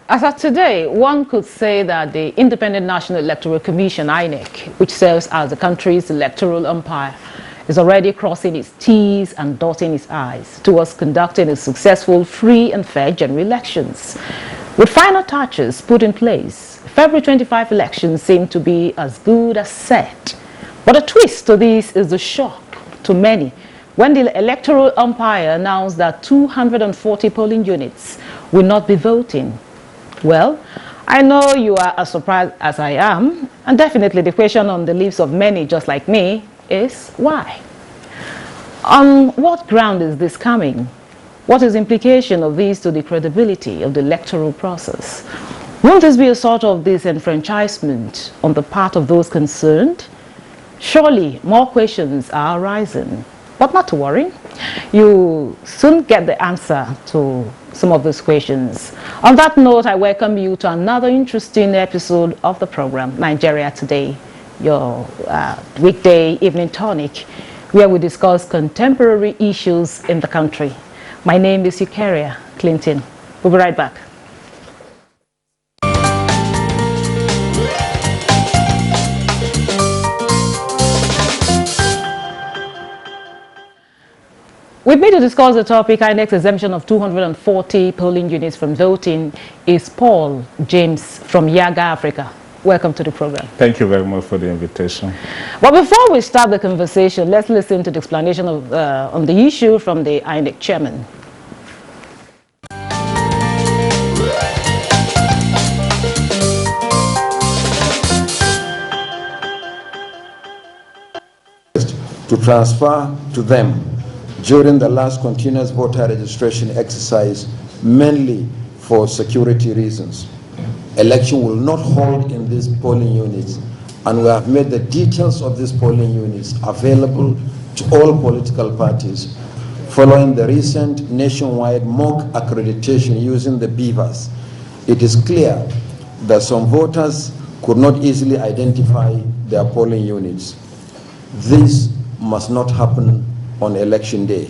As of today, one could say that the Independent National Electoral Commission, INEC, which serves as the country's electoral umpire, is already crossing its T's and dotting its I's towards conducting a successful, free and fair general elections. With final touches put in place, February 25 elections seem to be as good as set. But a twist to this is the shock to many when the electoral umpire announced that 240 polling units will not be voting. Well, I know you are as surprised as I am, and definitely the question on the lips of many just like me is why? On what ground is this coming? What is the implication of this to the credibility of the electoral process? Won't this be a sort of disenfranchisement on the part of those concerned? Surely more questions are arising, but not to worry. You soon get the answer to some of those questions. On that note, I welcome you to another interesting episode of the program, Nigeria Today, your weekday evening tonic, where we discuss contemporary issues in the country. My name is Eukaria Clinton. We'll be right back. With me to discuss the topic, INEC's exemption of 240 polling units from voting, is Paul James from Yaga, Africa. Welcome to the program. Thank you very much for the invitation. But before we start the conversation, let's listen to the explanation of, on the issue from the INEC chairman. To transfer to them during the last continuous voter registration exercise, mainly for security reasons. Election will not hold in these polling units, and we have made the details of these polling units available to all political parties following the recent nationwide mock accreditation using the beavers. It is clear that some voters could not easily identify their polling units. This must not happen on election day.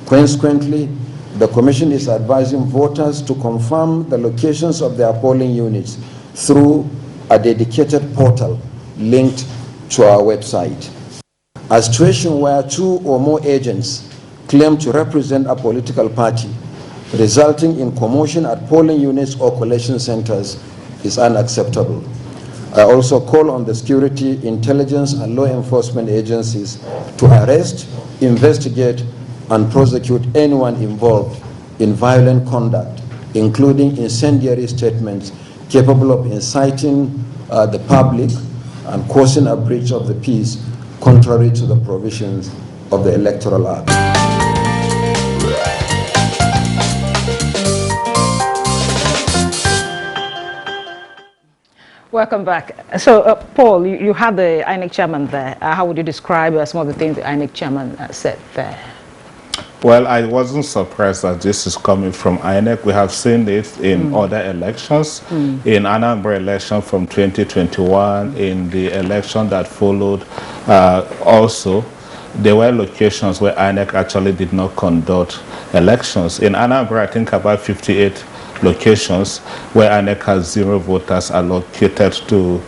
Consequently, the Commission is advising voters to confirm the locations of their polling units through a dedicated portal linked to our website. A situation where two or more agents claim to represent a political party, resulting in commotion at polling units or collation centers, is unacceptable. I also call on the security, intelligence, and law enforcement agencies to arrest, investigate, and prosecute anyone involved in violent conduct, including incendiary statements capable of inciting the public and causing a breach of the peace contrary to the provisions of the Electoral Act. Welcome back. So, Paul, you had the INEC chairman there. How would you describe some of the things the INEC chairman said there? Well, I wasn't surprised that this is coming from INEC. We have seen it in other elections, in Anambra election from 2021, in the election that followed also. There were locations where INEC actually did not conduct elections. In Anambra, I think about 58 locations where INEC has 0 voters allocated to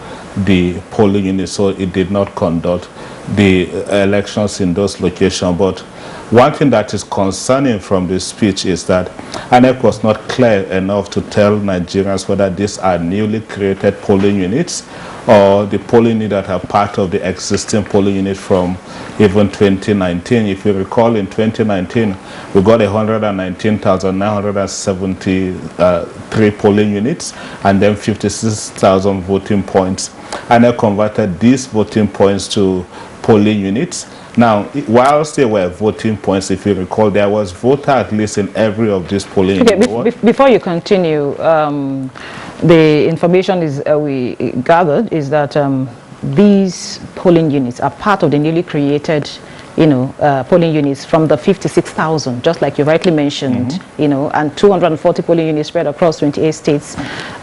the polling unit, so it did not conduct the elections in those locations. But one thing that is concerning from this speech is that INEC was not clear enough to tell Nigerians whether these are newly created polling units or the polling units that are part of the existing polling unit from even 2019. If you recall, in 2019, we got 119,973 polling units and then 56,000 voting points. And I converted these voting points to polling units. Now, whilst there were voting points, if you recall, there was voter at least in every of these polling units. Before you continue, the information is we gathered is that these polling units are part of the newly created, polling units from the 56,000, just like you rightly mentioned, and 240 polling units spread across 28 states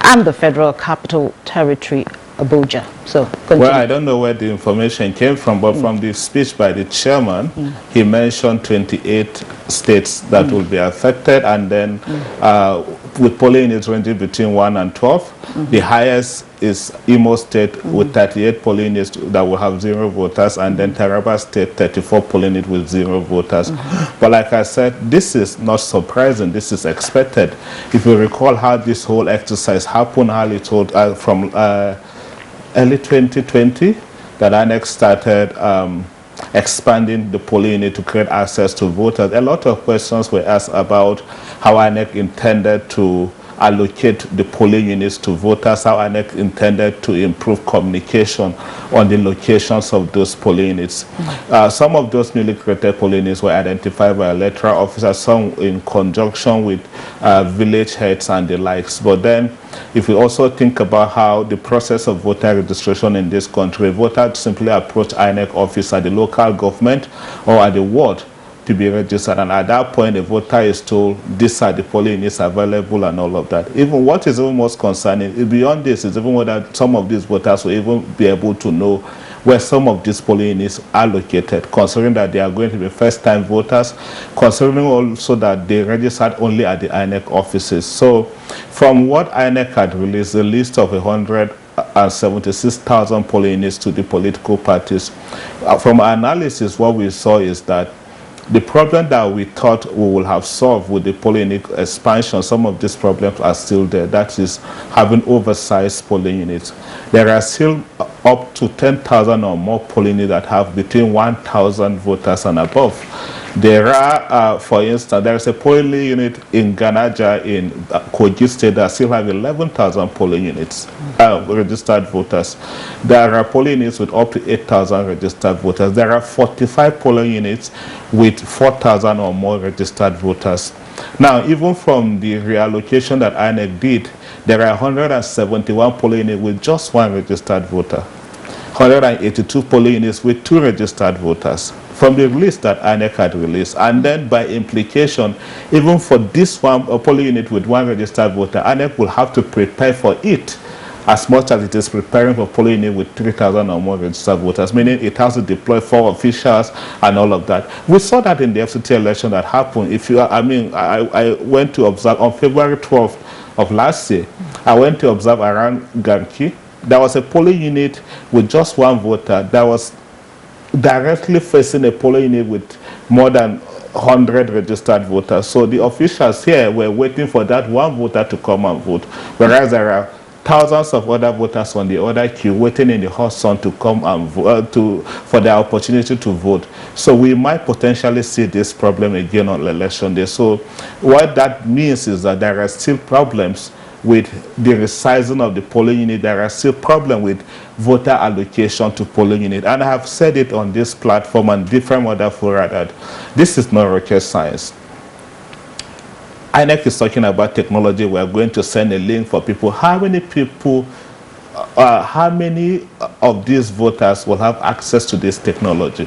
and the Federal Capital Territory, Abuja. So, continue. Well, I don't know where the information came from, but from the speech by the chairman, he mentioned 28 states that will be affected, and then with polling units ranging between 1 and 12. The highest is Imo State with 38 polling units that will have 0 voters, and then Taraba State 34 polling units with 0 voters. But like I said, this is not surprising. This is expected. If you recall how this whole exercise happened, how it told from early 2020, that INEC started expanding the polling unit to create access to voters. A lot of questions were asked about how INEC intended to allocate the polling units to voters, how INEC intended to improve communication on the locations of those polling units. Some of those newly created polling units were identified by electoral officers, some in conjunction with village heads and the likes. But then, if we also think about how the process of voter registration in this country, voters simply approach INEC office at the local government or at the ward to be registered, and at that point the voter is told these are the polling units available and all of that. Even what is even most concerning beyond this is even whether some of these voters will even be able to know where some of these polling units are located, considering that they are going to be first-time voters, considering also that they registered only at the INEC offices. So from what INEC had released, the list of 176,000 polling units to the political parties, from our analysis, what we saw is that the problem that we thought we will have solved with the polling unit expansion, some of these problems are still there. That is having oversized polling units. There are still up to 10,000 or more polling units that have between 1,000 voters and above. There are, for instance, there is a polling unit in Ganaja in Kogi State that still have 11,000 polling units, registered voters. There are polling units with up to 8,000 registered voters. There are 45 polling units with 4,000 or more registered voters. Now, even from the reallocation that INEC did, there are 171 polling units with just 1 registered voter, 182 polling units with 2 registered voters, from the list that INEC had released. And then by implication, even for this one, a polling unit with 1 registered voter, INEC will have to prepare for it as much as it is preparing for polling unit with 3,000 or more registered voters, meaning it has to deploy 4 officials and all of that. We saw that in the FCT election that happened. If you, I went to observe on February 12th of last year, I went to observe around Garki. There was a polling unit with just 1 voter that was directly facing a polling unit with more than 100 registered voters. So the officials here were waiting for that 1 voter to come and vote, whereas there are thousands of other voters on the other queue waiting in the hot sun to come and vote, for their opportunity to vote. So we might potentially see this problem again on election day. So what that means is that there are still problems with the resizing of the polling unit. There are still problems with voter allocation to polling unit. And I have said it on this platform and different other fora that this is not rocket science. INEC is talking about technology. We're going to send a link for people. How many people, how many of these voters will have access to this technology?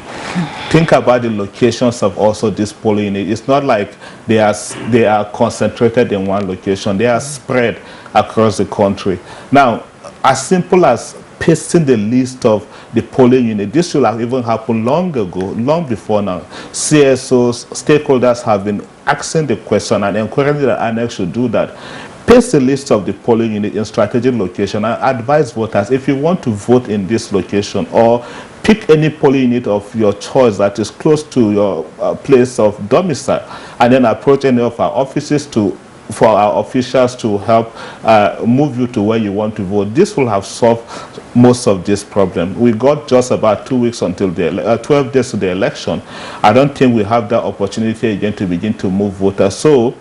Think about the locations of also this polling unit. It's not like they are concentrated in one location. They are spread across the country. Now, as simple as pasting the list of the polling unit, this should have even happened long ago, long before now. CSOs, stakeholders have been asking the question and encouraging that INEC should do that. Paste the list of the polling unit in strategic location and advise voters if you want to vote in this location, or pick any polling unit of your choice that is close to your place of domicile, and then approach any of our offices for our officials to help move you to where you want to vote. This will have solved most of this problem. We got just about 2 weeks until 12 days to the election. I don't think we have that opportunity again to begin to move voters. So,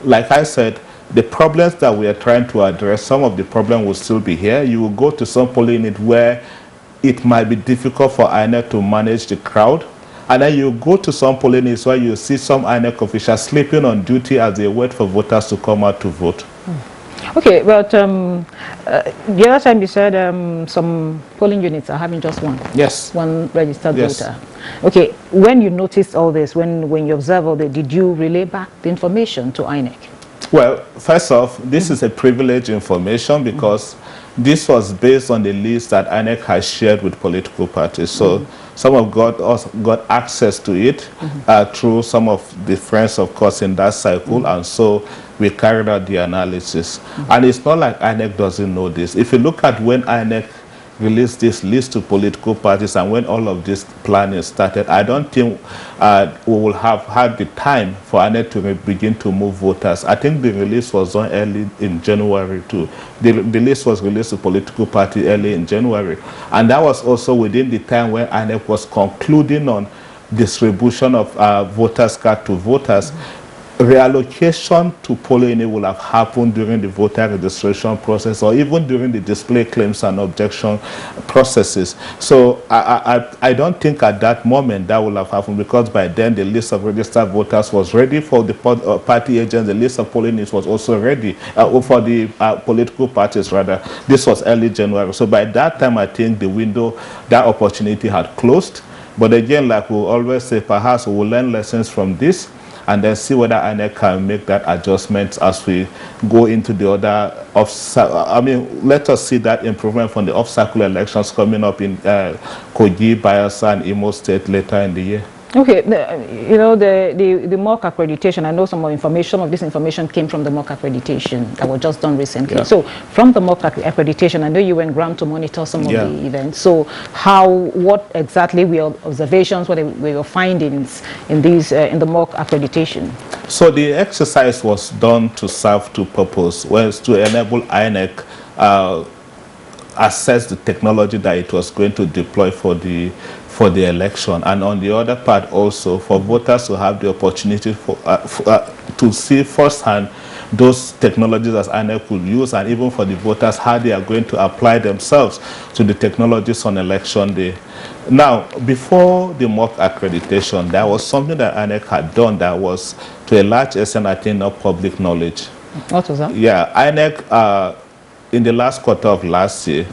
like I said, the problems that we are trying to address, some of the problems will still be here. You will go to some polling unit where it might be difficult for INEC to manage the crowd. And then you go to some polling units where you see some INEC officials sleeping on duty as they wait for voters to come out to vote. Okay, but the other time you said some polling units are having just 1. Yes. 1 registered Yes. voter. Okay, when you noticed all this, when you observed all this, did you relay back the information to INEC? Well, first off, this is a privileged information because this was based on the list that INEC has shared with political parties. So some of us got access to it through some of the friends, of course, in that cycle, and so we carried out the analysis. And it's not like INEC doesn't know this. If you look at when INEC released this list to political parties and when all of this planning started, I don't think we will have had the time for INEC to begin to move voters. I think the release was done early in January too. The list was released to political parties early in January. And that was also within the time when INEC was concluding on distribution of voters' card to voters. Reallocation to polling unit will have happened during the voter registration process or even during the display claims and objection processes. So I don't think at that moment that will have happened, because by then the list of registered voters was ready for the party agents. The list of polling units was also ready for the political parties rather. This was early January. So by that time I think the window, that opportunity had closed. But again, like we always say, perhaps we will learn lessons from this and then see whether INEC can make that adjustment as we go into the other let us see that improvement from the off-cycle elections coming up in Kogi, Bayelsa, and Imo State later in the year. Okay, the mock accreditation, I know some more information of this information came from the mock accreditation that was just done recently. Yeah. So from the mock accreditation, I know you went ground to monitor some of the events. So what exactly were your observations, what were your findings in these in the mock accreditation? So the exercise was done to serve two purposes, was to enable INEC assess the technology that it was going to deploy for the election, and on the other part also for voters to have the opportunity to see firsthand those technologies that INEC could use, and even for the voters how they are going to apply themselves to the technologies on election day. Now, before the mock accreditation, there was something that INEC had done that was to a large extent, I think, not public knowledge. What was that? Yeah, INEC in the last quarter of last year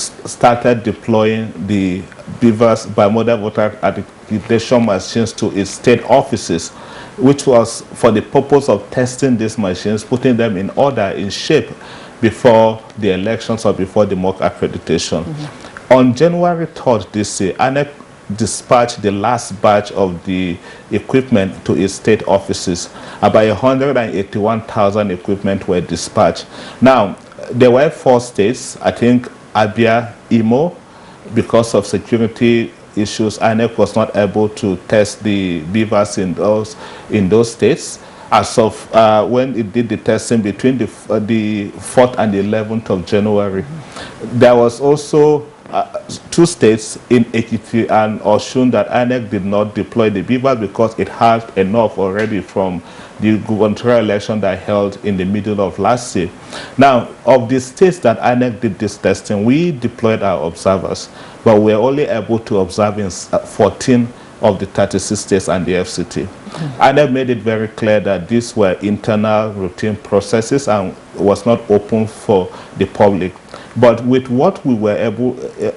started deploying the BVAS bimodal voter identification machines to its state offices, which was for the purpose of testing these machines, putting them in order, in shape, before the elections or before the mock accreditation. On January 3rd this year, INEC dispatched the last batch of the equipment to its state offices. About 181,000 equipment were dispatched. Now, there were 4 states, I think Abuja, Imo, because of security issues, INEC was not able to test the BVAS in those states. As of when it did the testing between the 4th and the 11th of January, there was also 2 states in Ekiti and Osun that INEC did not deploy the BVAS because it had enough already from the gubernatorial election that held in the middle of last year. Now, of the states that INEC did this testing, we deployed our observers, but we were only able to observe in 14 of the 36 states and the FCT. INEC made it very clear that these were internal routine processes and was not open for the public. But with what we were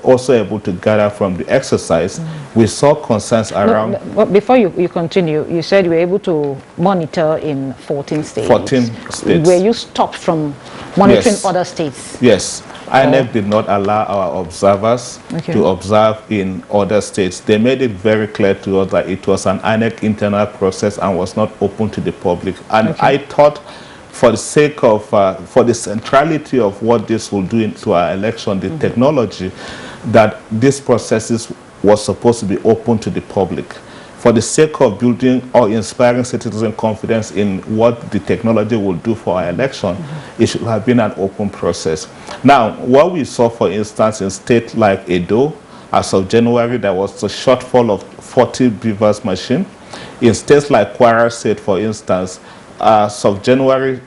also able to gather from the exercise, we saw concerns around... But before you continue, you said you were able to monitor in 14 states. 14 states. Were you stopped from monitoring other states? Yes. INEC did not allow our observers to observe in other states. They made it very clear to us that it was an INEC internal process and was not open to the public. And I thought, for the sake of, for the centrality of what this will do into our election, the technology, that these processes was supposed to be open to the public. For the sake of building or inspiring citizen confidence in what the technology will do for our election, it should have been an open process. Now, what we saw, for instance, in states like Edo, as of January, there was a shortfall of 40 BVAS machines. In states like Kwara State, for instance, as of January,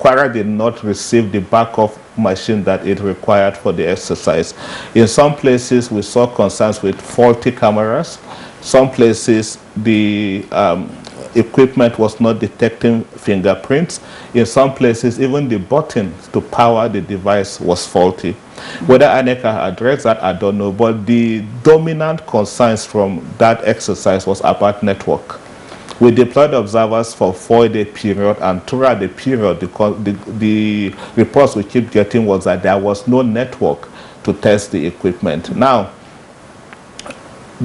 Kwara did not receive the backup machine that it required for the exercise. In some places, we saw concerns with faulty cameras. Some places, the equipment was not detecting fingerprints. In some places, even the button to power the device was faulty. Whether INEC addressed that, I don't know, but the dominant concerns from that exercise was about network. We deployed observers for a 4-day period, and throughout the period, the reports we keep getting was that there was no network to test the equipment. Now,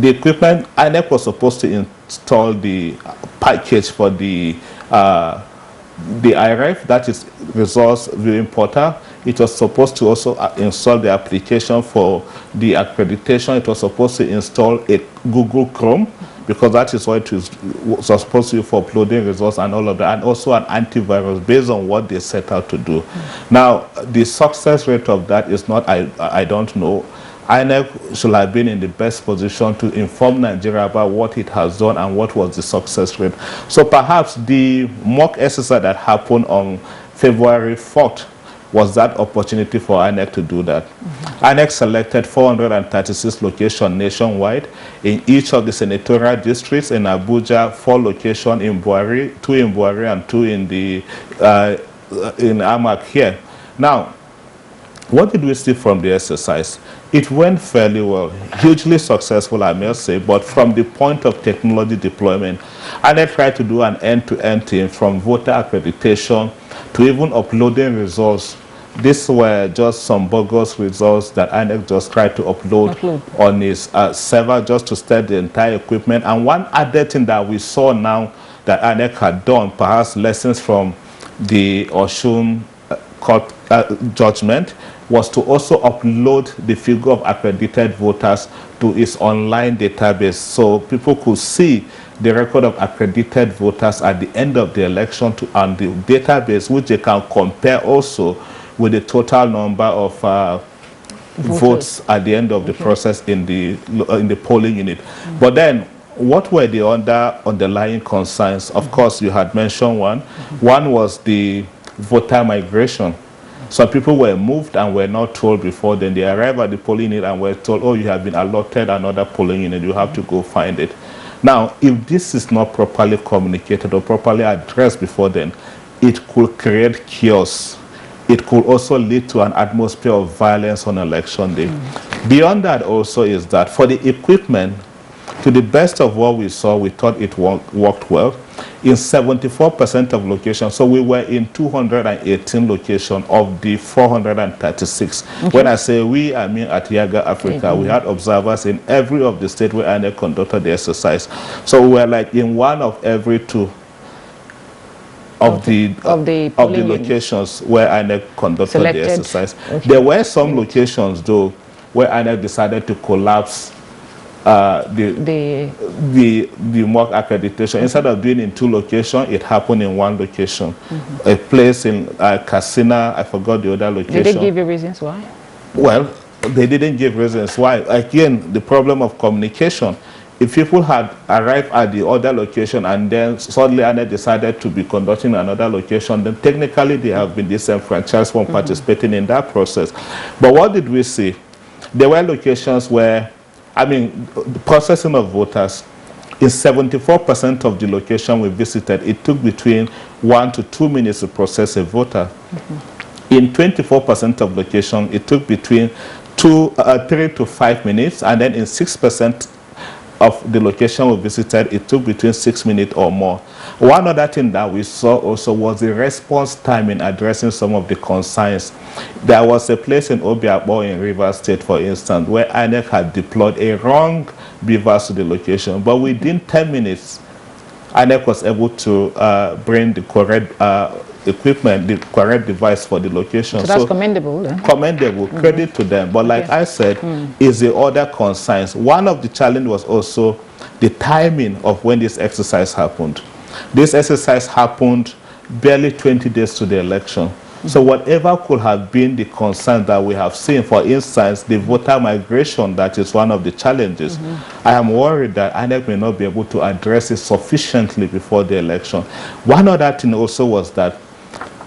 the equipment, INEC was supposed to install the package for the IREF, that is Resource Viewing Portal. It was supposed to also install the application for the accreditation. It was supposed to install a Google Chrome, because that is what it was supposed to do for uploading results and all of that, and also an antivirus based on what they set out to do. Now, the success rate of that is not, I don't know. INEC should have been in the best position to inform Nigeria about what it has done and what was the success rate. So perhaps the mock exercise that happened on February 4th was that opportunity for INEC to do that. INEC selected 436 locations nationwide in each of the senatorial districts. In Abuja, 4 locations in Buhari, 2 in Buhari and 2 in the in Amak here. Now, what did we see from the exercise? It went fairly well, hugely successful, I must say, but from the point of technology deployment, INEC tried to do an end-to-end thing from voter accreditation to even uploading results. These were just some bogus results that INEC just tried to upload on its server just to test the entire equipment. And one added thing that we saw now that INEC had done, perhaps lessons from the Osun court judgment, was to also upload the figure of accredited voters to its online database, so people could see the record of accredited voters at the end of the election on the database, which they can compare also with the total number of votes at the end of the process in the polling unit. But then, what were the underlying concerns? Of course, you had mentioned one. One was the voter migration. Some people were moved and were not told before then. They arrived at the polling unit and were told, oh, you have been allotted another polling unit, you have to go find it. Now, if this is not properly communicated or properly addressed before then, it could create chaos. It could also lead to an atmosphere of violence on election day. Beyond that also is that for the equipment, to the best of what we saw, we thought it worked well. In 74% of locations, so we were in 218 locations of the 436. When I say we, I mean at Yaga Africa. We had observers in every of the states where INEC conducted the exercise. So we were like in one of every 2 of the locations where INEC conducted the exercise. There were some locations though where INEC decided to collapse the mock accreditation. Instead of doing in 2 locations, it happened in 1 location. A place in Katsina, I forgot the other location. Did they give you reasons why? Well, they didn't give reasons why. Again, the problem of communication. If people had arrived at the other location and then suddenly INEC decided to be conducting another location, then technically they have been disenfranchised from participating in that process. But what did we see? There were locations where, I mean, the processing of voters, in 74% of the location we visited, it took between 1 to 2 minutes to process a voter. In 24% of location, it took between 3 to 5 minutes, and then in 6% of the location we visited, it took between 6 minutes or more. One other thing that we saw also was the response time in addressing some of the concerns. There was a place in Obiakpo in Rivers State, for instance, where INEC had deployed a wrong beavers to the location, but within 10 minutes, INEC was able to bring the correct equipment, the correct device for the location. So that's commendable. Then. Commendable, credit to them. But like I said, is the other concerns. One of the challenges was also the timing of when this exercise happened. This exercise happened barely 20 days to the election. So whatever could have been the concern that we have seen, for instance, the voter migration, that is one of the challenges, I am worried that INEC may not be able to address it sufficiently before the election. One other thing also was that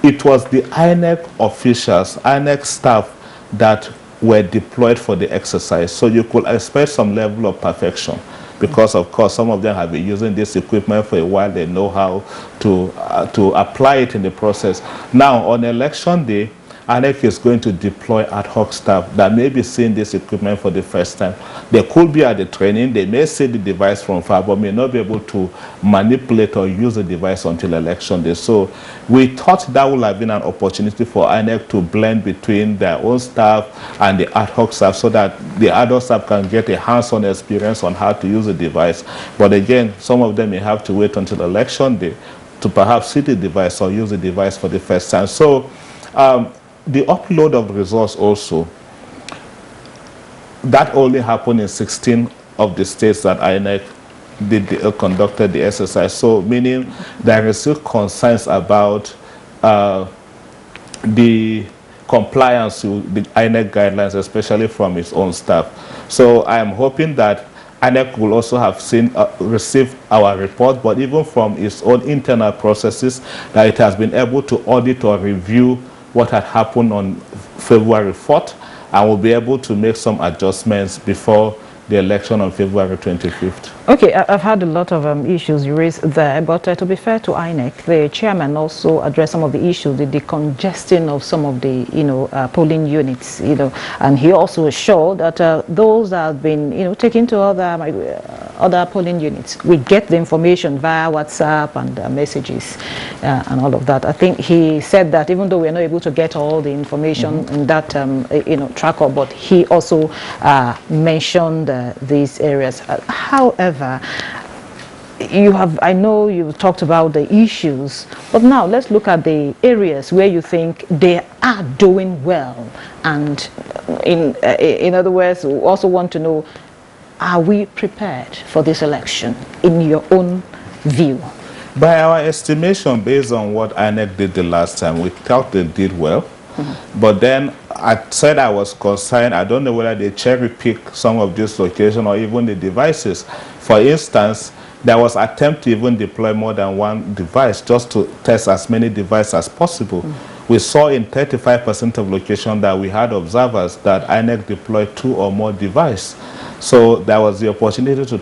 it was the INEC officials, INEC staff that were deployed for the exercise. So you could expect some level of perfection, because of course some of them have been using this equipment for a while. They know how to apply it in the process. Now on election day, INEC is going to deploy ad hoc staff that may be seeing this equipment for the first time. They could be at the training, they may see the device from far, but may not be able to manipulate or use the device until election day. So we thought that would have been an opportunity for INEC to blend between their own staff and the ad hoc staff so that the ad hoc staff can get a hands-on experience on how to use the device. But again, some of them may have to wait until election day to perhaps see the device or use the device for the first time. So the upload of results also, that only happened in 16 of the states that INEC conducted the exercise. So meaning there is still concerns about the compliance with the INEC guidelines, especially from its own staff. So I am hoping that INEC will also have received our report, but even from its own internal processes, that it has been able to audit or review what had happened on February 4th, and will be able to make some adjustments before the election on February 25th. Okay, I've had a lot of issues you raised there, but to be fair to INEC, the chairman also addressed some of the issues, the decongesting of some of the, polling units, and he also showed that those that have been, taken to other polling units, we get the information via WhatsApp and messages and all of that. I think he said that even though we're not able to get all the information in that, tracker, but he also mentioned these areas. However, I know you talked about the issues, but now let's look at the areas where you think they are doing well. And in other words, we also want to know, are we prepared for this election in your own view? By our estimation, based on what INEC did the last time, we thought they did well. But then I said I was concerned. I don't know whether they cherry pick some of these locations or even the devices. For instance, there was an attempt to even deploy more than one device just to test as many devices as possible. We saw in 35% of locations that we had observers that INEC deployed 2 or more devices. So there was the opportunity to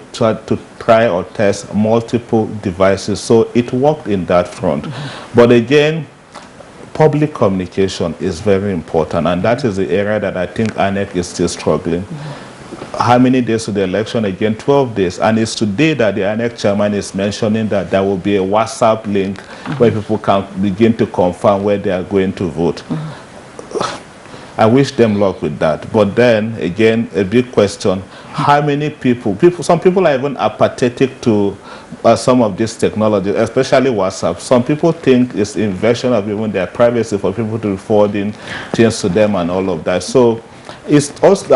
try or test multiple devices. So it worked in that front. But again, public communication is very important, and that is the area that I think INEC is still struggling. How many days to the election? Again, 12 days. And it's today that the INEC chairman is mentioning that there will be a WhatsApp link where people can begin to confirm where they are going to vote. I wish them luck with that. But then, again, a big question, how many people, some people are even apathetic to some of this technology, especially WhatsApp. Some people think it's invasion of even their privacy for people to forward in things to them and all of that. So it's also,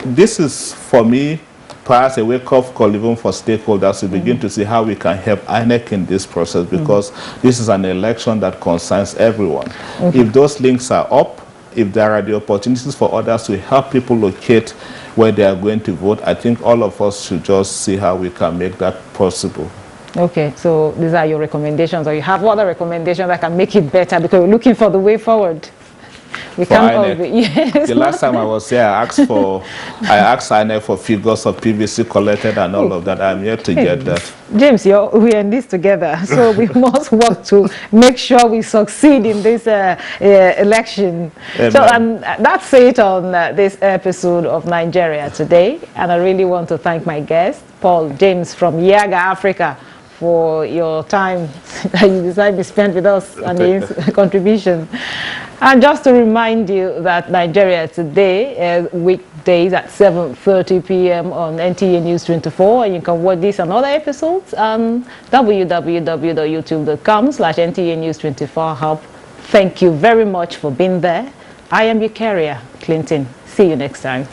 this is, for me, perhaps a wake-up call even for stakeholders to begin to see how we can help INEC in this process, because this is an election that concerns everyone. If those links are up, if there are the opportunities for others to help people locate where they are going to vote, I think all of us should just see how we can make that possible. Okay, so these are your recommendations, or you have other recommendations that can make it better, because we're looking for the way forward. We can't all be, yes. The last time I was here, I asked INEC for figures of PVC collected and all of that. I'm yet to get that. James, we are in this together, so we must work to make sure we succeed in this election. Amen. So that's it on this episode of Nigeria Today, and I really want to thank my guest, Paul James from Yaga, Africa, for your time that you decided to spend with us and his contribution. And just to remind you that Nigeria Today, weekdays at 7:30 p.m. on NTA News 24, and you can watch this and other episodes on www.youtube.com/NTA News 24 Hub. Thank you very much for being there. I am your carrier, Clinton. See you next time.